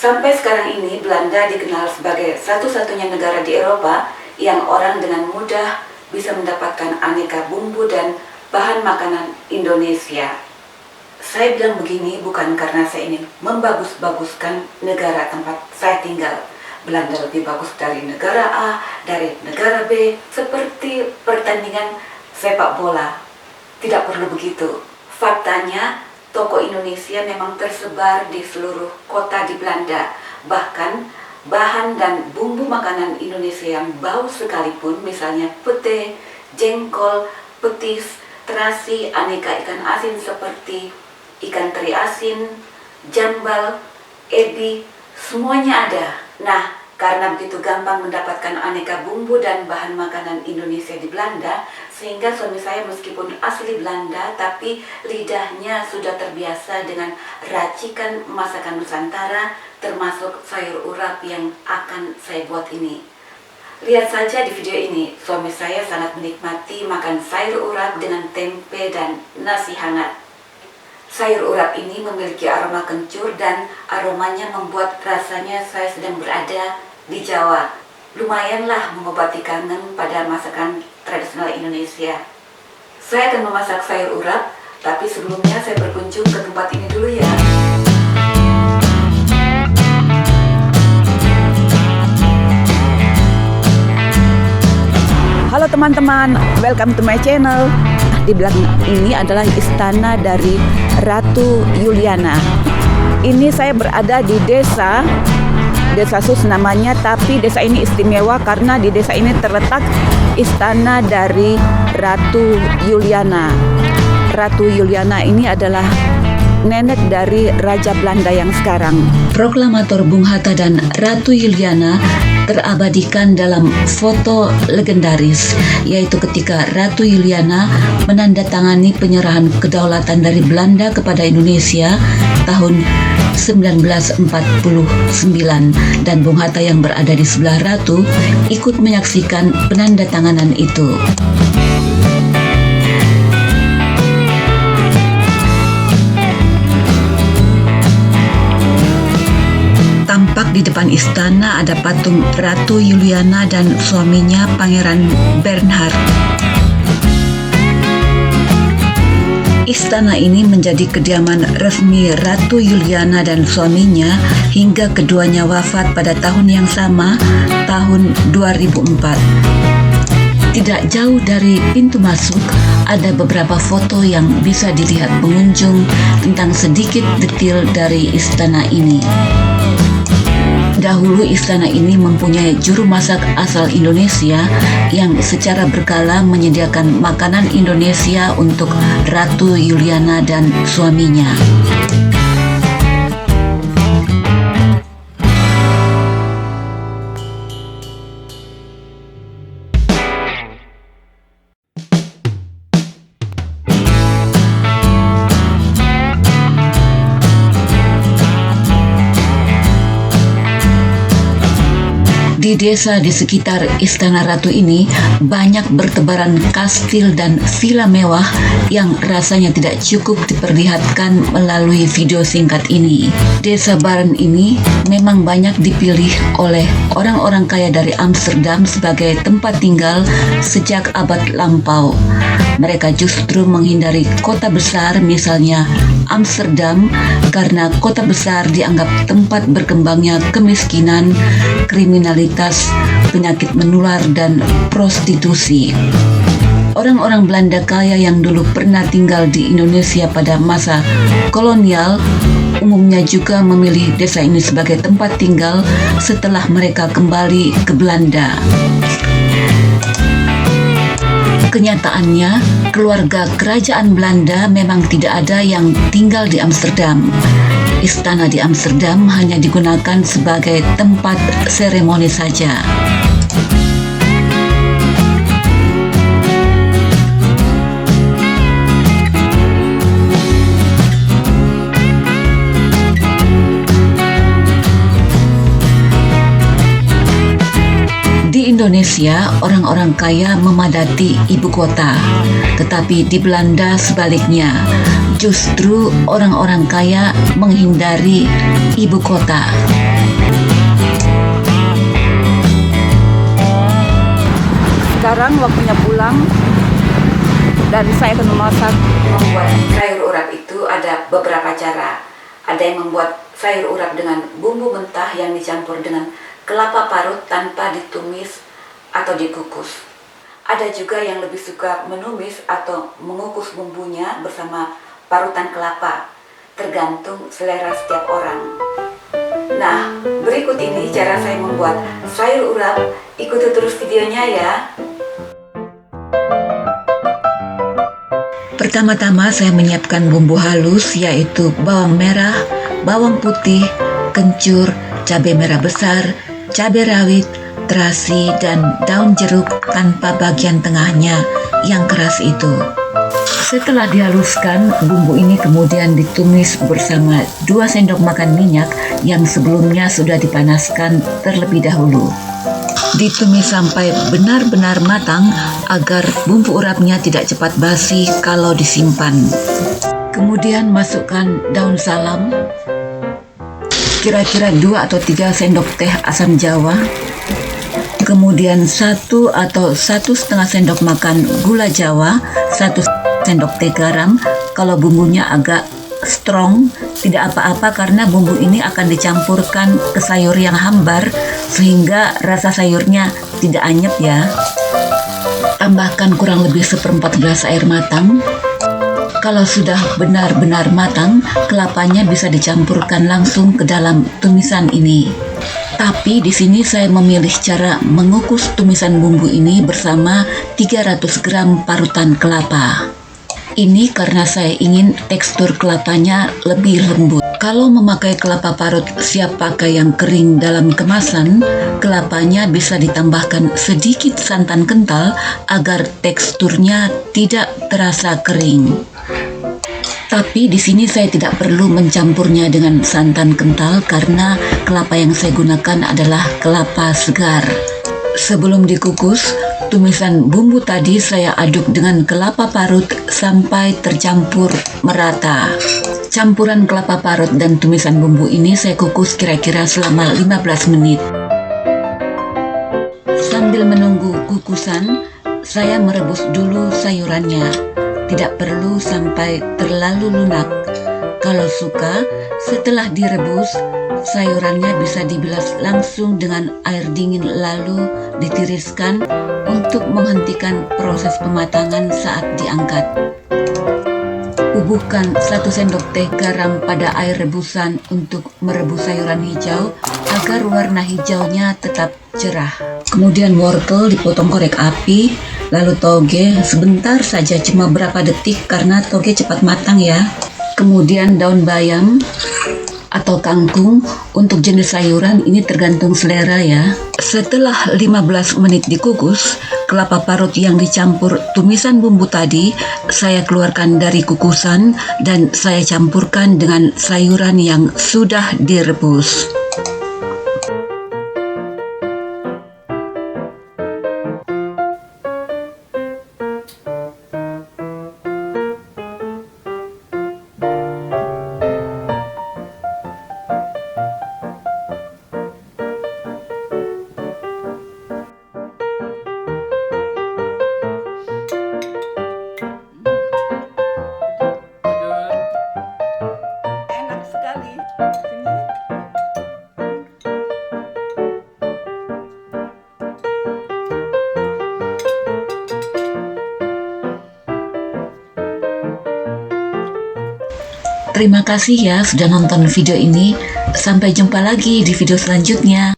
Sampai sekarang ini Belanda dikenal sebagai satu-satunya negara di Eropa yang orang dengan mudah bisa mendapatkan aneka bumbu dan bahan makanan Indonesia. Saya bilang begini bukan karena saya ingin membagus-baguskan negara tempat saya tinggal. Belanda lebih bagus dari negara A, dari negara B, seperti pertandingan sepak bola. Tidak perlu begitu. Faktanya, toko Indonesia memang tersebar di seluruh kota di Belanda. Bahkan, bahan dan bumbu makanan Indonesia yang bau sekalipun, misalnya pete, jengkol, petis, terasi, aneka ikan asin seperti ikan teri asin, jambal, ebi, semuanya ada. Nah, karena begitu gampang mendapatkan aneka bumbu dan bahan makanan Indonesia di Belanda, sehingga suami saya meskipun asli Belanda, tapi lidahnya sudah terbiasa dengan racikan masakan Nusantara, termasuk sayur urap yang akan saya buat ini. Lihat saja di video ini, suami saya sangat menikmati makan sayur urap dengan tempe dan nasi hangat. Sayur urap ini memiliki aroma kencur dan aromanya membuat rasanya saya sedang berada di Jawa. Lumayanlah mengobati kangen pada masakan tradisional Indonesia. Saya akan memasak sayur urap, tapi sebelumnya saya berkunjung ke tempat ini dulu ya. Halo teman-teman, welcome to my channel. Di belakang ini adalah istana dari Ratu Juliana. Ini saya berada di desa Sus namanya, tapi desa ini istimewa karena di desa ini terletak istana dari Ratu Juliana. Ratu Juliana ini adalah nenek dari Raja Belanda yang sekarang. Proklamator Bung Hatta dan Ratu Juliana terabadikan dalam foto legendaris, yaitu ketika Ratu Juliana menandatangani penyerahan kedaulatan dari Belanda kepada Indonesia tahun 1949, dan Bung Hatta yang berada di sebelah Ratu ikut menyaksikan penandatanganan itu. Tampak di depan istana ada patung Ratu Juliana dan suaminya Pangeran Bernhard. Istana ini menjadi kediaman resmi Ratu Juliana dan suaminya hingga keduanya wafat pada tahun yang sama, tahun 2004. Tidak jauh dari pintu masuk, ada beberapa foto yang bisa dilihat pengunjung tentang sedikit detail dari istana ini. Dahulu istana ini mempunyai juru masak asal Indonesia yang secara berkala menyediakan makanan Indonesia untuk Ratu Juliana dan suaminya. Di desa di sekitar Istana Ratu ini banyak bertebaran kastil dan villa mewah yang rasanya tidak cukup diperlihatkan melalui video singkat ini. Desa Baren ini memang banyak dipilih oleh orang-orang kaya dari Amsterdam sebagai tempat tinggal sejak abad lampau. Mereka justru menghindari kota besar misalnya Amsterdam karena kota besar dianggap tempat berkembangnya kemiskinan, kriminalitas, penyakit menular, dan prostitusi. Orang-orang Belanda kaya yang dulu pernah tinggal di Indonesia pada masa kolonial umumnya juga memilih desa ini sebagai tempat tinggal setelah mereka kembali ke Belanda. Kenyataannya, keluarga kerajaan Belanda memang tidak ada yang tinggal di Amsterdam. Istana di Amsterdam hanya digunakan sebagai tempat seremoni saja. Indonesia, orang-orang kaya memadati ibu kota, tetapi di Belanda sebaliknya, justru orang-orang kaya menghindari ibu kota. Sekarang waktunya pulang dan saya akan memasak. Membuat sayur urap itu ada beberapa cara. Ada yang membuat sayur urap dengan bumbu mentah yang dicampur dengan kelapa parut tanpa ditumis atau dikukus. Ada juga yang lebih suka menumis atau mengukus bumbunya bersama parutan kelapa, tergantung selera setiap orang. Nah, berikut ini cara saya membuat sayur urap. Ikuti terus videonya ya. Pertama-tama saya menyiapkan bumbu halus, yaitu bawang merah, bawang putih, kencur, cabai merah besar, cabai rawit, terasi, dan daun jeruk tanpa bagian tengahnya yang keras itu. Setelah dihaluskan, bumbu ini kemudian ditumis bersama 2 sendok makan minyak yang sebelumnya sudah dipanaskan terlebih dahulu. Ditumis sampai benar-benar matang agar bumbu urapnya tidak cepat basi kalau disimpan. Kemudian masukkan daun salam, kira-kira 2 atau 3 sendok teh asam jawa, kemudian 1 atau 1,5 sendok makan gula jawa, 1 sendok teh garam. Kalau bumbunya agak strong, tidak apa-apa karena bumbu ini akan dicampurkan ke sayur yang hambar sehingga rasa sayurnya tidak anyep ya. Tambahkan kurang lebih 1/4 gelas air matang. Kalau sudah benar-benar matang, kelapanya bisa dicampurkan langsung ke dalam tumisan ini. Tapi di sini saya memilih cara mengukus tumisan bumbu ini bersama 300 gram parutan kelapa. Ini karena saya ingin tekstur kelapanya lebih lembut. Kalau memakai kelapa parut siap pakai yang kering dalam kemasan, kelapanya bisa ditambahkan sedikit santan kental agar teksturnya tidak terasa kering. Tapi di sini saya tidak perlu mencampurnya dengan santan kental karena kelapa yang saya gunakan adalah kelapa segar. Sebelum dikukus, tumisan bumbu tadi saya aduk dengan kelapa parut sampai tercampur merata. Campuran kelapa parut dan tumisan bumbu ini saya kukus kira-kira selama 15 menit. Sambil menunggu kukusan, saya merebus dulu sayurannya. Tidak perlu sampai terlalu lunak. Kalau suka, setelah direbus, sayurannya bisa dibilas langsung dengan air dingin lalu ditiriskan untuk menghentikan proses pematangan saat diangkat. Bubuhkan 1 sendok teh garam pada air rebusan untuk merebus sayuran hijau agar warna hijaunya tetap cerah. Kemudian wortel dipotong korek api, lalu toge sebentar saja, cuma berapa detik karena toge cepat matang ya. Kemudian daun bayam atau kangkung. Untuk jenis sayuran ini tergantung selera ya. Setelah 15 menit dikukus, kelapa parut yang dicampur tumisan bumbu tadi saya keluarkan dari kukusan dan saya campurkan dengan sayuran yang sudah direbus. Terima kasih ya sudah nonton video ini. Sampai jumpa lagi di video selanjutnya.